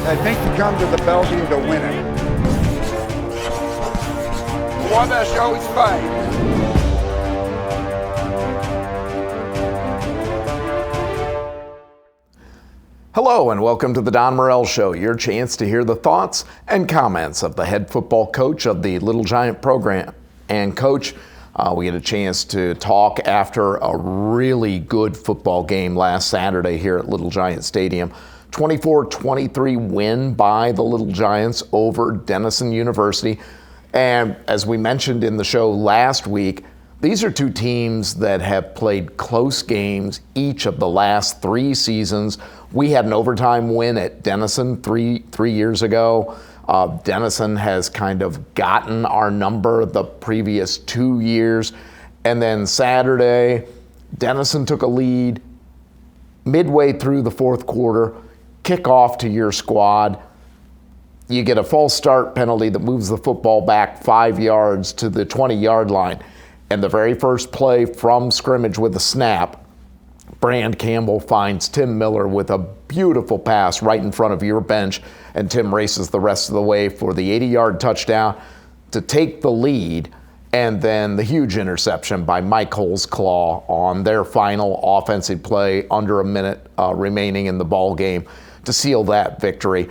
I think you come to the Belgian to win it. Wbash always fight. Hello and welcome to the Don Morel Show, your chance to hear the thoughts and comments of the head football coach of the Little Giant program. And Coach, we had a chance to talk after a really good football game last Saturday here at Little Giant Stadium. 24-23 win by the Little Giants over Denison University. And as we mentioned in the show last week, these are two teams that have played close games each of the last 3 seasons. We had an overtime win at Denison three years ago. Denison has kind of gotten our number the previous 2 years. And then Saturday, Denison took a lead midway through the fourth quarter, kickoff to your squad. You get a false start penalty that moves the football back 5 yards to the 20-yard line. And the very first play from scrimmage with a snap, Brand Campbell finds Tim Miller with a beautiful pass right in front of your bench, and Tim races the rest of the way for the 80-yard touchdown to take the lead, and then the huge interception by Mike Holzclaw on their final offensive play under a minute remaining in the ball game to seal that victory.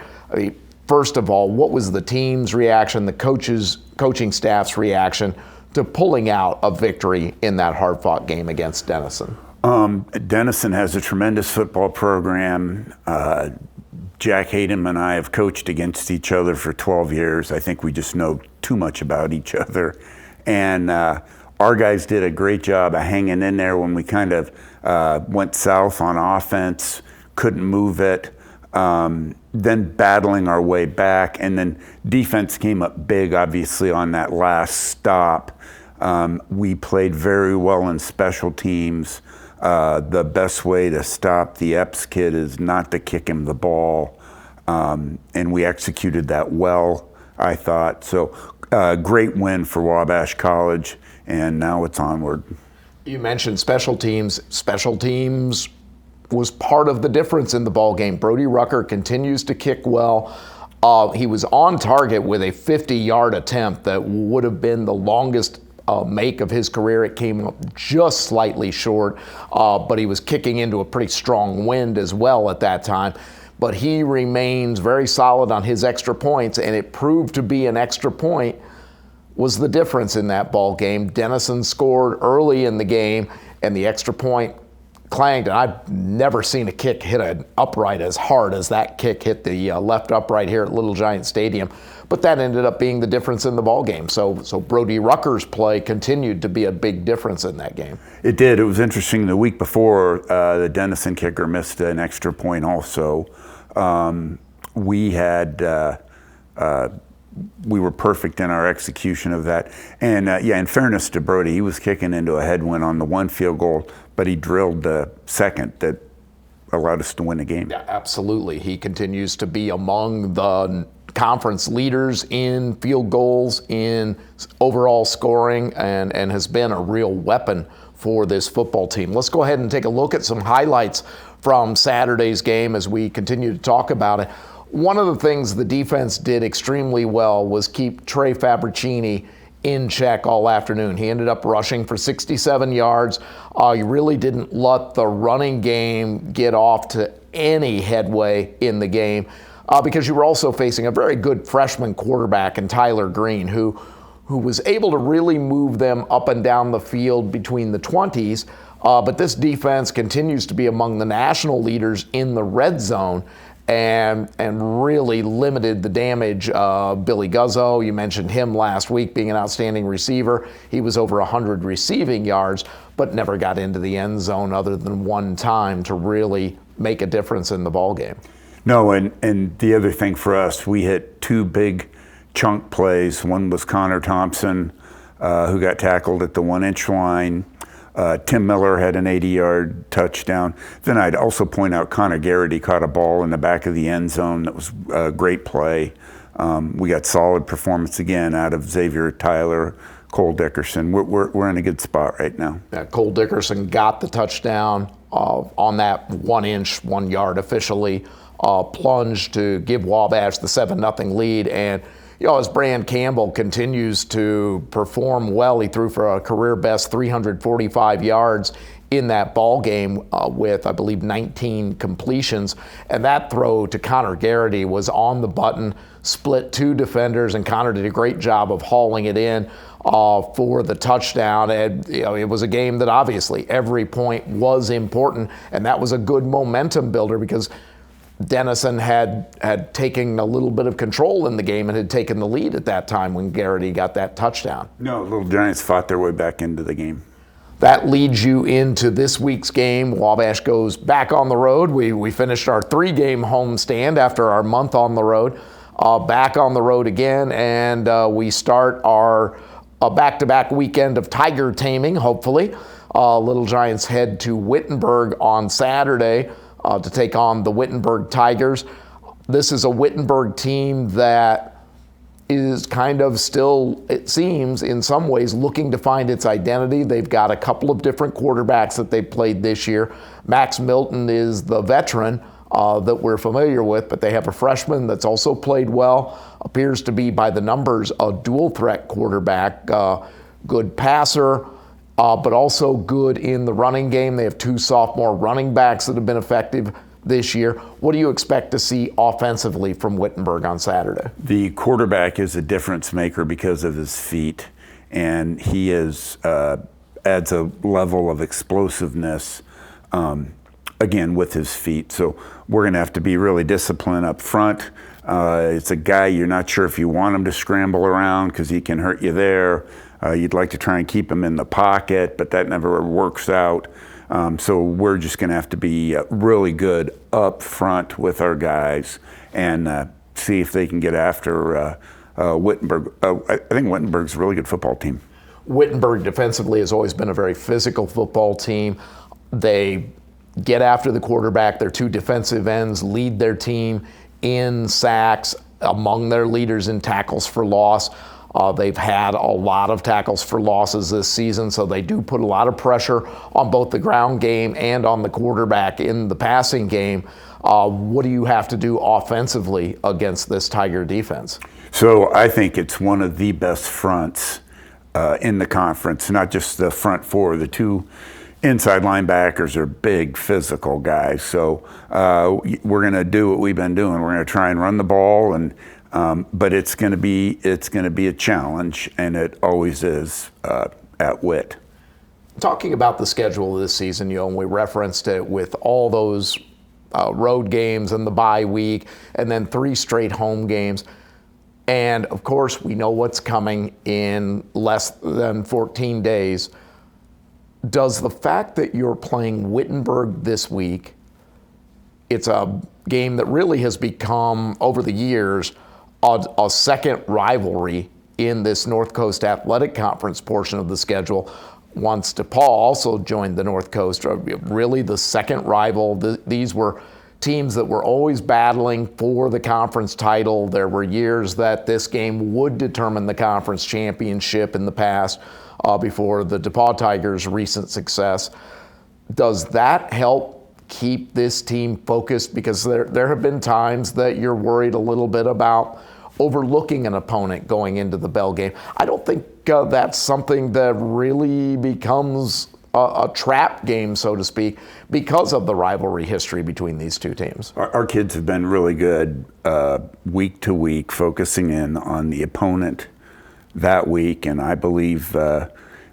First of all, what was the team's reaction, the coaching staff's reaction to pulling out a victory in that hard-fought game against Denison? Denison has a tremendous football program. Jack Hayden and I have coached against each other for 12 years. I think we just know too much about each other. And our guys did a great job of hanging in there when we kind of went south on offense, couldn't move it, then battling our way back. And then defense came up big, obviously, on that last stop. We played very well in special teams. The best way to stop the Epps kid is not to kick him the ball. And we executed that well, I thought. So great win for Wbash College, and now it's onward. You mentioned special teams. Special teams was part of the difference in the ball game. Brody Rucker continues to kick well. He was on target with a 50-yard attempt that would have been the longest make of his career. It came up just slightly short, but he was kicking into a pretty strong wind as well at that time. But he remains very solid on his extra points, and it proved to be an extra point was the difference in that ball game. Denison scored early in the game, and the extra point clanged, and I've never seen a kick hit an upright as hard as that kick hit the left upright here at Little Giant Stadium. But that ended up being the difference in the ball game. So Brody Rucker's play continued to be a big difference in that game. It did. It was interesting. The week before, the Denison kicker missed an extra point also. We were perfect in our execution of that. And in fairness to Brody, he was kicking into a headwind on the one field goal, but he drilled the second that allowed us to win the game. Yeah, absolutely. He continues to be among the conference leaders in field goals, in overall scoring, and has been a real weapon for this football team. Let's go ahead and take a look at some highlights from Saturday's game as we continue to talk about it. One of the things the defense did extremely well was keep Trey Fabricini in check all afternoon. He ended up rushing for 67 yards. You really didn't let the running game get off to any headway in the game because you were also facing a very good freshman quarterback in Tyler Green, who was able to really move them up and down the field between the 20s. But this defense continues to be among the national leaders in the red zone, and really limited the damage. Billy Guzzo, you mentioned him last week being an outstanding receiver. He was over 100 receiving yards, but never got into the end zone other than one time to really make a difference in the ball game. No, and the other thing for us, we hit 2 big chunk plays. One was Connor Thompson, who got tackled at the 1-inch line. Tim Miller had an 80-yard touchdown. Then I'd also point out Connor Garrity caught a ball in the back of the end zone. That was a great play. We got solid performance again out of Xavier Tyler, Cole Dickerson. We're in a good spot right now. Yeah, Cole Dickerson got the touchdown on that 1 inch, 1 yard officially plunge to give Wbash the 7-0 lead. And as Brand Campbell continues to perform well, he threw for a career best 345 yards in that ball game with, I believe, 19 completions. And that throw to Connor Garrity was on the button, split 2 defenders, and Connor did a great job of hauling it in for the touchdown. And it was a game that obviously every point was important, and that was a good momentum builder because Denison had taken a little bit of control in the game and had taken the lead at that time when Garrity got that touchdown. No, Little Giants fought their way back into the game. That leads you into this week's game. Wbash goes back on the road. We finished our 3-game homestand after our month on the road. Back on the road again, and we start our back-to-back weekend of tiger taming, hopefully. Little Giants head to Wittenberg on Saturday to take on the Wittenberg Tigers. This is a Wittenberg team that is kind of still, it seems, in some ways looking to find its identity. They've got a couple of different quarterbacks that they played this year. Max Milton is the veteran that we're familiar with, but they have a freshman that's also played well, appears to be by the numbers a dual threat quarterback, good passer, but also good in the running game. They have 2 sophomore running backs that have been effective this year. What do you expect to see offensively from Wittenberg on Saturday? The quarterback is a difference maker because of his feet, and he adds a level of explosiveness, again, with his feet. So we're going to have to be really disciplined up front. It's a guy you're not sure if you want him to scramble around because he can hurt you there. You'd like to try and keep him in the pocket, but that never works out. So we're just going to have to be really good up front with our guys and see if they can get after Wittenberg. I think Wittenberg's a really good football team. Wittenberg defensively has always been a very physical football team. They get after the quarterback. Their 2 defensive ends lead their team in sacks, among their leaders in tackles for loss. They've had a lot of tackles for losses this season, so they do put a lot of pressure on both the ground game and on the quarterback in the passing game. What do you have to do offensively against this Tiger defense? So I think it's one of the best fronts in the conference, not just the front 4. The 2 inside linebackers are big physical guys. So we're going to do what we've been doing. We're going to try and run the ball, and but it's going to be a challenge, and it always is at Witt. Talking about the schedule of this season, and we referenced it with all those road games and the bye week, and then 3 straight home games. And of course, we know what's coming in less than 14 days. Does the fact that you're playing Wittenberg this week, it's a game that really has become, over the years, a second rivalry in this North Coast Athletic Conference portion of the schedule. Once DePaul also joined the North Coast, really the second rival. These were teams that were always battling for the conference title. There were years that this game would determine the conference championship in the past before the DePaul Tigers' recent success. Does that help keep this team focused? Because there have been times that you're worried a little bit about overlooking an opponent going into the Bell game. I don't think that's something that really becomes a trap game, so to speak, because of the rivalry history between these 2 teams. Our kids have been really good week to week, focusing in on the opponent that week, and I believe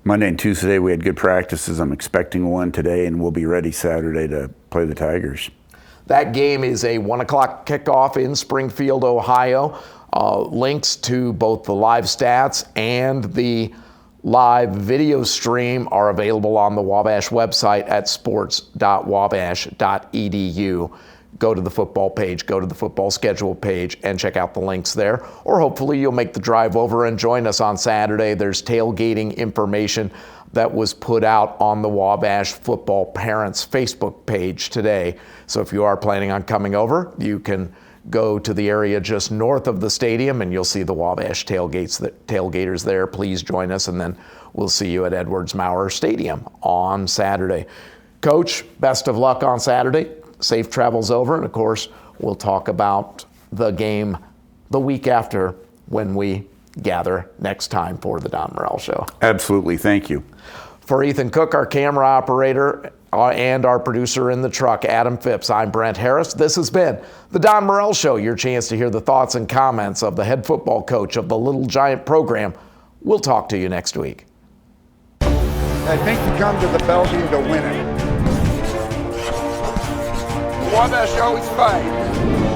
Monday and Tuesday we had good practices. I'm expecting one today, and we'll be ready Saturday to play the Tigers. That game is a 1 o'clock kickoff in Springfield, Ohio. Links to both the live stats and the live video stream are available on the Wbash website at sports.wabash.edu. Go to the football page, go to the football schedule page, and check out the links there. Or hopefully you'll make the drive over and join us on Saturday. There's tailgating information that was put out on the Wbash Football Parents Facebook page today. So if you are planning on coming over, you can go to the area just north of the stadium and you'll see the Wbash tailgaters there. Please join us, and then we'll see you at Edwards Maurer Stadium on Saturday. Coach, best of luck on Saturday. Safe travels over, and of course, we'll talk about the game the week after when we gather next time for the Don Morel Show. Absolutely. Thank you. For Ethan Cook, our camera operator, and our producer in the truck, Adam Phipps, I'm Brent Harris. This has been the Don Morel Show, your chance to hear the thoughts and comments of the head football coach of the Little Giant program. We'll talk to you next week. I think you come to the Belgian to win it. Wbash always fight.